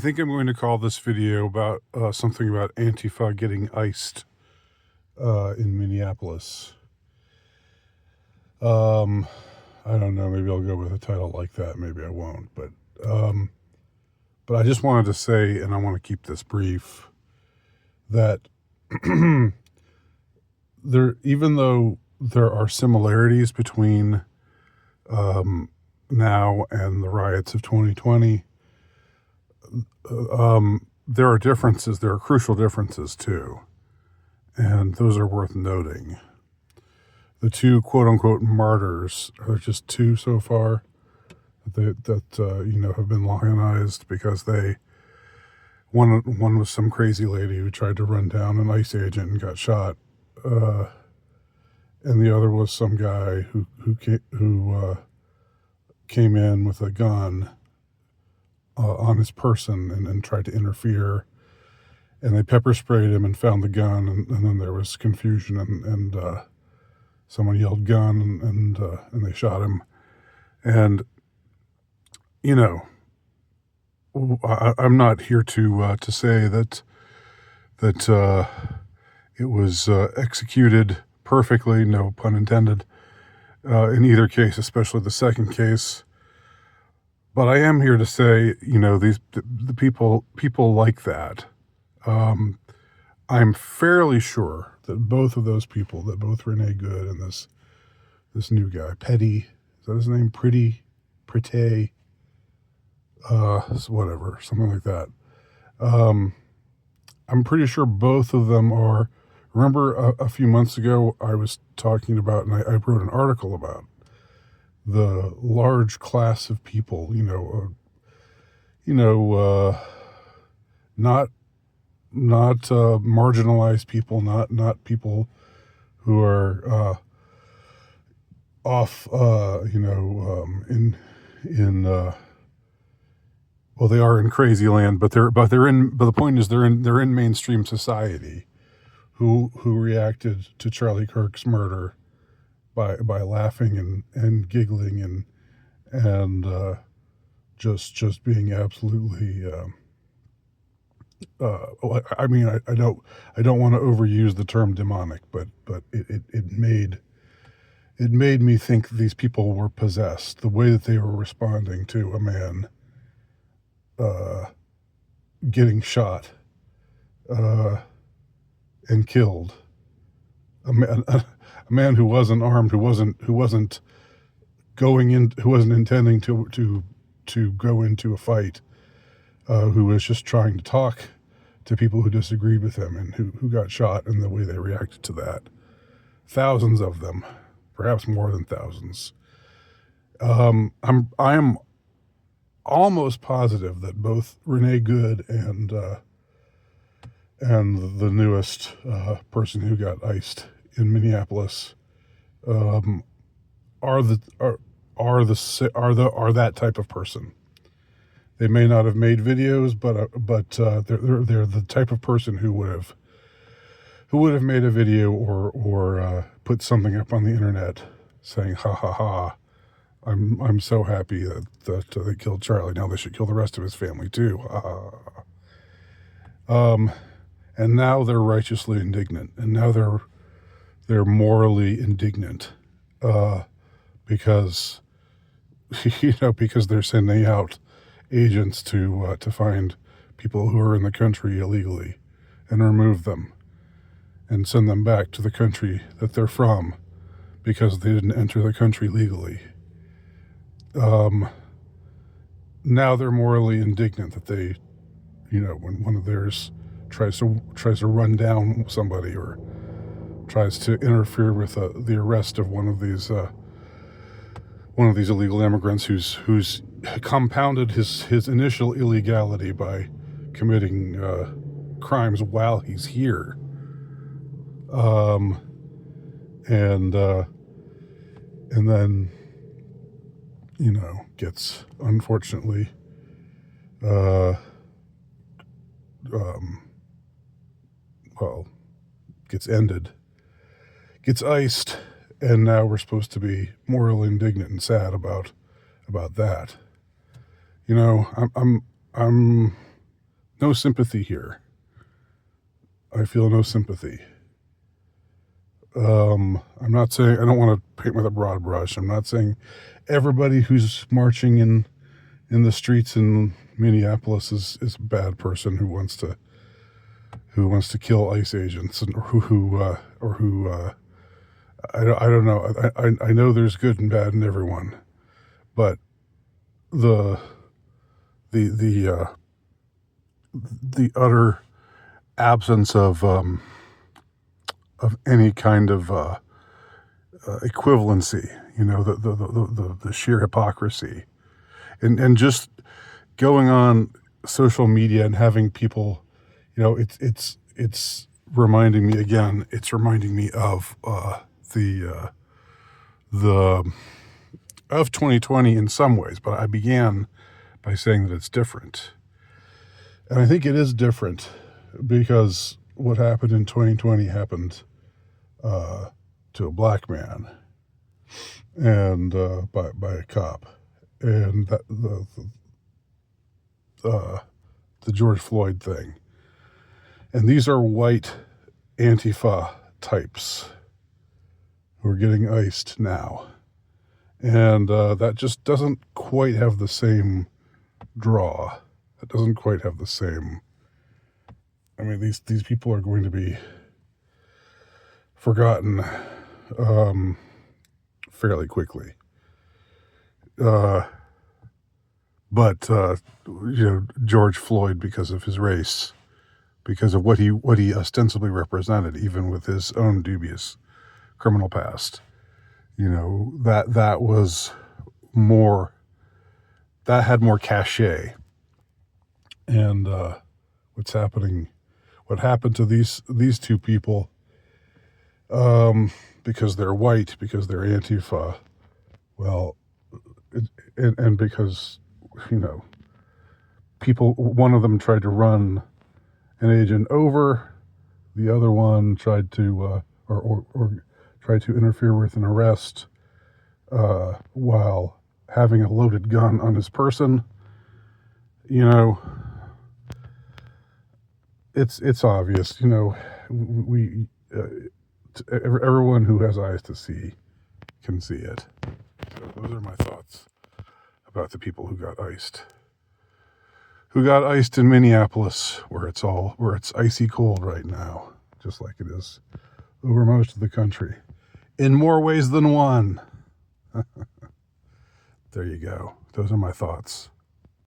think I'm going to call this video about something about Antifa getting iced in Minneapolis. I don't know. Maybe I'll go with a title like that. Maybe I won't. But I just wanted to say, and I want to keep this brief, that even though there are similarities between now and the riots of 2020. There are differences. There are crucial differences too, and those are worth noting. The two quote-unquote martyrs are just two so far that have been lionized because one was some crazy lady who tried to run down an ICE agent and got shot, and the other was some guy who came in with a gun on his person and tried to interfere, and they pepper sprayed him and found the gun, and then there was confusion and someone yelled gun and they shot him. And I'm not here to say that it was executed perfectly, no pun intended, in either case, especially the second case. But I am here to say, the people like that. I'm fairly sure that both of those people, that both Renee Good and this new guy, Petty, is that his name? Pretty, whatever, something like that. I'm pretty sure both of them are. Remember a few months ago I was talking about, and I wrote an article about the large class of people, not marginalized people, not people who are off, well, they are in crazy land, but the point is they're in mainstream society, who reacted to Charlie Kirk's murder by laughing and giggling and just being absolutely. I don't want to overuse the term demonic, but it made me think these people were possessed. The way that they were responding to a man getting shot and killed, a man who wasn't armed, who wasn't intending to go into a fight, who was just trying to talk to people who disagreed with him, and who got shot, and the way they reacted to that. Thousands of them, perhaps more than thousands. I am almost positive that both Renee Good and the newest person who got iced in Minneapolis are that type of person. They may not have made videos, but they're the type of person who would have made a video or put something up on the internet saying, "Ha ha ha! I'm so happy that they killed Charlie. Now they should kill the rest of his family too." Ha ha. And now they're righteously indignant, and now they're morally indignant because they're sending out agents to find people who are in the country illegally and remove them and send them back to the country that they're from because they didn't enter the country legally. Now they're morally indignant that they, when one of theirs tries to run down somebody or tries to interfere with the arrest of one of these illegal immigrants who's compounded his initial illegality by committing crimes while he's here, and then gets, unfortunately, gets ended, gets iced, and now we're supposed to be morally indignant and sad about that. I'm no sympathy here. I feel no sympathy. I'm not saying, I don't want to paint with a broad brush. I'm not saying everybody who's marching in the streets in Minneapolis is a bad person who wants to kill ICE agents, and I don't know. I know there's good and bad in everyone, but the utter absence of any kind of equivalency, the sheer hypocrisy, and just going on social media and having people, it's reminding me again. It's reminding me of the of 2020 in some ways, but I began by saying that it's different. And I think it is different because what happened in 2020 happened to a black man and by a cop. And that, the George Floyd thing. And these are white Antifa types who are getting iced now. And that just doesn't quite have the same draw. It doesn't quite have the same. I mean, these people are going to be forgotten fairly quickly. But George Floyd, because of his race, because of what he ostensibly represented, even with his own dubious criminal past, that was more, that had more cachet. And what happened to these two people, because they're white, because they're Antifa, well, and because, one of them tried to run an agent over, the other one tried to, or tried to interfere with an arrest while having a loaded gun on his person. It's obvious. We everyone who has eyes to see can see it. So those are my thoughts about the people who got iced. Who got iced in Minneapolis, where it's icy cold right now, just like it is over most of the country, in more ways than one. There you go. Those are my thoughts.